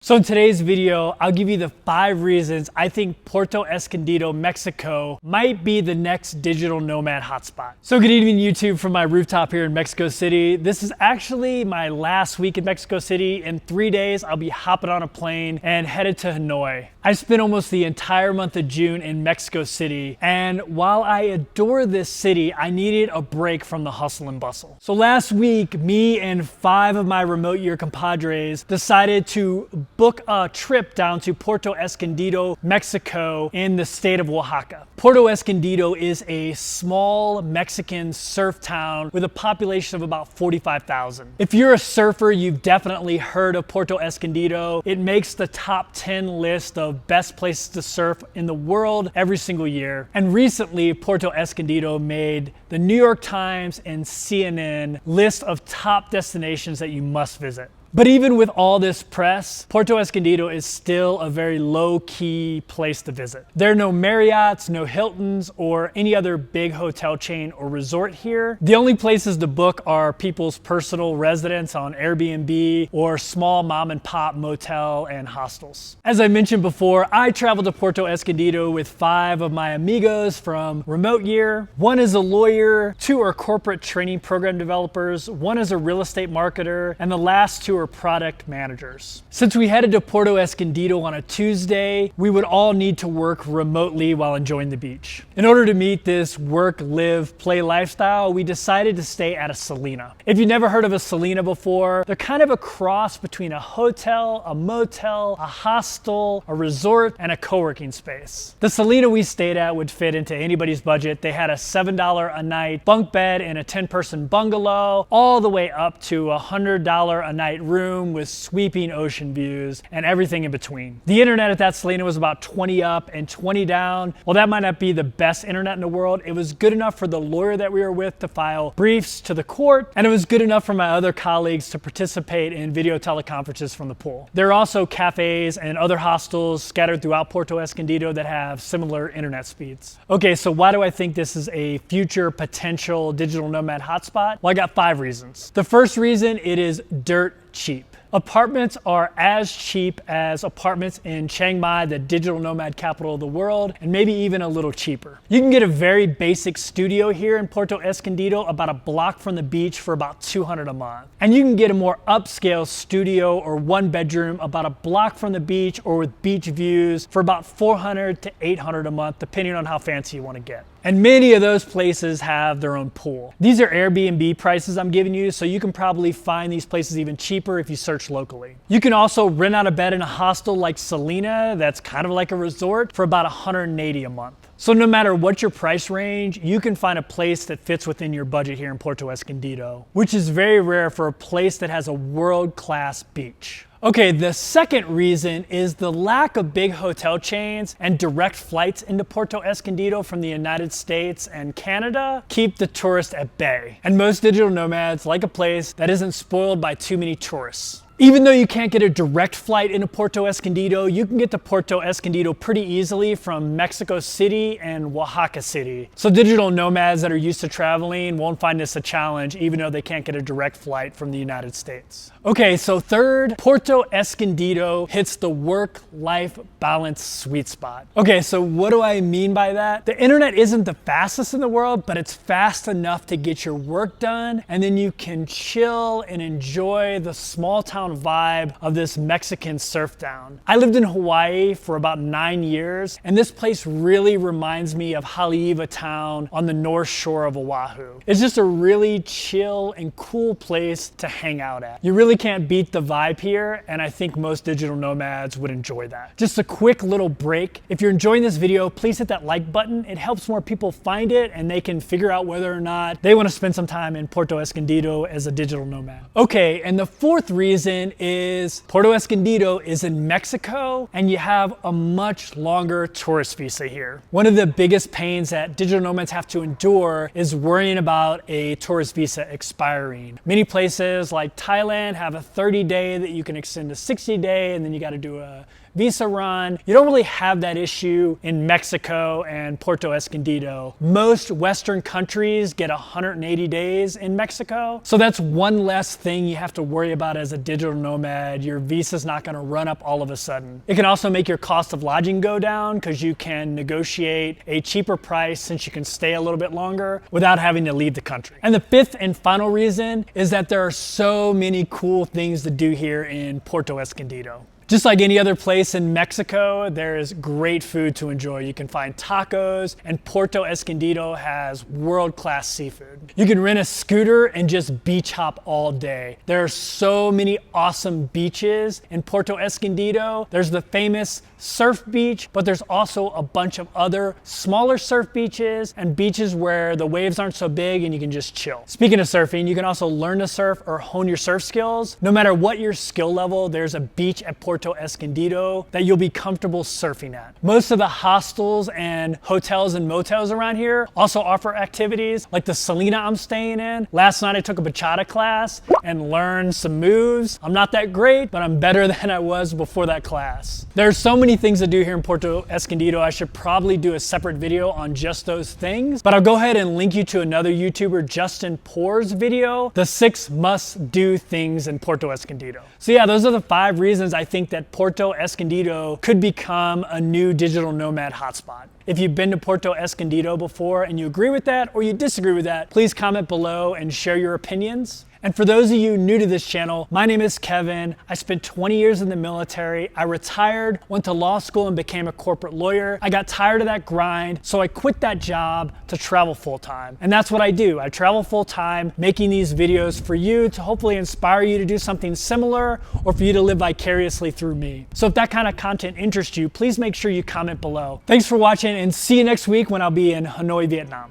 So in today's video, I'll give you the 5 reasons I think Puerto Escondido, Mexico might be the next digital nomad hotspot. So good evening YouTube from my rooftop here in Mexico City. This is actually my last week in Mexico City. In 3 days, I'll be hopping on a plane and headed to Hanoi. I spent almost the entire month of June in Mexico City, and while I adore this city, I needed a break from the hustle and bustle. So last week, me and 5 of my remote year compadres decided to book a trip down to Puerto Escondido, Mexico in the state of Oaxaca. Puerto Escondido is a small Mexican surf town with a population of about 45,000. If you're a surfer, you've definitely heard of Puerto Escondido. It makes the top 10 list of best places to surf in the world every single year. And recently, Puerto Escondido made the New York Times and CNN list of top destinations that you must visit. But even with all this press, Puerto Escondido is still a very low-key place to visit. There are no Marriotts, no Hiltons, or any other big hotel chain or resort here. The only places to book are people's personal residence on Airbnb or small mom and pop motel and hostels. As I mentioned before, I traveled to Puerto Escondido with 5 of my amigos from remote year. 1 is a lawyer, 2 are corporate training program developers, 1 is a real estate marketer, and the last 2 are product managers. Since we headed to Puerto Escondido on a Tuesday, we would all need to work remotely while enjoying the beach. In order to meet this work, live, play lifestyle, we decided to stay at a Selena. If you've never heard of a Selena before, they're kind of a cross between a hotel, a motel, a hostel, a resort, and a co-working space. The Selena we stayed at would fit into anybody's budget. They had a $7 a night bunk bed in a 10-person bungalow, all the way up to a $100 a night room with sweeping ocean views and everything in between. The internet at that Selena was about 20 up and 20 down. Well, that might not be the best internet in the world. It was good enough for the lawyer that we were with to file briefs to the court, and it was good enough for my other colleagues to participate in video teleconferences from the pool. There are also cafes and other hostels scattered throughout Puerto Escondido that have similar internet speeds. Okay, so why do I think this is a future potential digital nomad hotspot? Well, I got 5 reasons. The first reason, it is dirt cheap. Apartments are as cheap as apartments in Chiang Mai, the digital nomad capital of the world, and maybe even a little cheaper. You can get a very basic studio here in Puerto Escondido about a block from the beach for about $200 a month. And you can get a more upscale studio or 1 bedroom about a block from the beach or with beach views for about $400 to $800 a month, depending on how fancy you want to get. And many of those places have their own pool. These are Airbnb prices I'm giving you, so you can probably find these places even cheaper if you search locally. You can also rent out a bed in a hostel like Selena, that's kind of like a resort, for about $180 a month. So no matter what your price range, you can find a place that fits within your budget here in Puerto Escondido, which is very rare for a place that has a world-class beach. Okay, the second reason is the lack of big hotel chains and direct flights into Puerto Escondido from the United States and Canada keep the tourist at bay. And most digital nomads like a place that isn't spoiled by too many tourists. Even though you can't get a direct flight into Puerto Escondido, you can get to Puerto Escondido pretty easily from Mexico City and Oaxaca City. So digital nomads that are used to traveling won't find this a challenge, even though they can't get a direct flight from the United States. Okay, so third, Puerto Escondido hits the work-life balance sweet spot. Okay, so what do I mean by that? The internet isn't the fastest in the world, but it's fast enough to get your work done, and then you can chill and enjoy the small town vibe of this Mexican surf town. I lived in Hawaii for about 9 years, and this place really reminds me of Haleiwa town on the north shore of Oahu. It's just a really chill and cool place to hang out at. You really can't beat the vibe here, and I think most digital nomads would enjoy that. Just a quick little break. If you're enjoying this video, please hit that like button. It helps more people find it, and they can figure out whether or not they want to spend some time in Puerto Escondido as a digital nomad. Okay, and the 4th reason is Puerto Escondido is in Mexico, and you have a much longer tourist visa here. One of the biggest pains that digital nomads have to endure is worrying about a tourist visa expiring. Many places like Thailand have a 30-day that you can extend to 60-day, and then you got to do a visa run. You don't really have that issue in Mexico and Puerto Escondido. Most Western countries get 180 days in Mexico. So that's one less thing you have to worry about as a digital nomad. Your visa's not gonna run up all of a sudden. It can also make your cost of lodging go down because you can negotiate a cheaper price since you can stay a little bit longer without having to leave the country. And the fifth and final reason is that there are so many cool things to do here in Puerto Escondido. Just like any other place in Mexico, there is great food to enjoy. You can find tacos, and Puerto Escondido has world-class seafood. You can rent a scooter and just beach hop all day. There are so many awesome beaches in Puerto Escondido. There's the famous surf beach, but there's also a bunch of other smaller surf beaches and beaches where the waves aren't so big and you can just chill. Speaking of surfing, you can also learn to surf or hone your surf skills. No matter what your skill level, there's a beach at Puerto Escondido that you'll be comfortable surfing at. Most of the hostels and hotels and motels around here also offer activities like the Selena I'm staying in. Last night I took a bachata class and learned some moves. I'm not that great, but I'm better than I was before that class. There's so many things to do here in Puerto Escondido. I should probably do a separate video on just those things, but I'll go ahead and link you to another YouTuber, Justin Poor's video, the 6 must-do things in Puerto Escondido. So yeah, those are the 5 reasons I think that Puerto Escondido could become a new digital nomad hotspot. If you've been to Puerto Escondido before and you agree with that or you disagree with that, please comment below and share your opinions. And for those of you new to this channel, my name is Kevin. I spent 20 years in the military. I retired, went to law school and became a corporate lawyer. I got tired of that grind, so I quit that job to travel full time. And that's what I do. I travel full time, making these videos for you to hopefully inspire you to do something similar or for you to live vicariously through me. So if that kind of content interests you, please make sure you comment below. Thanks for watching and see you next week when I'll be in Hanoi, Vietnam.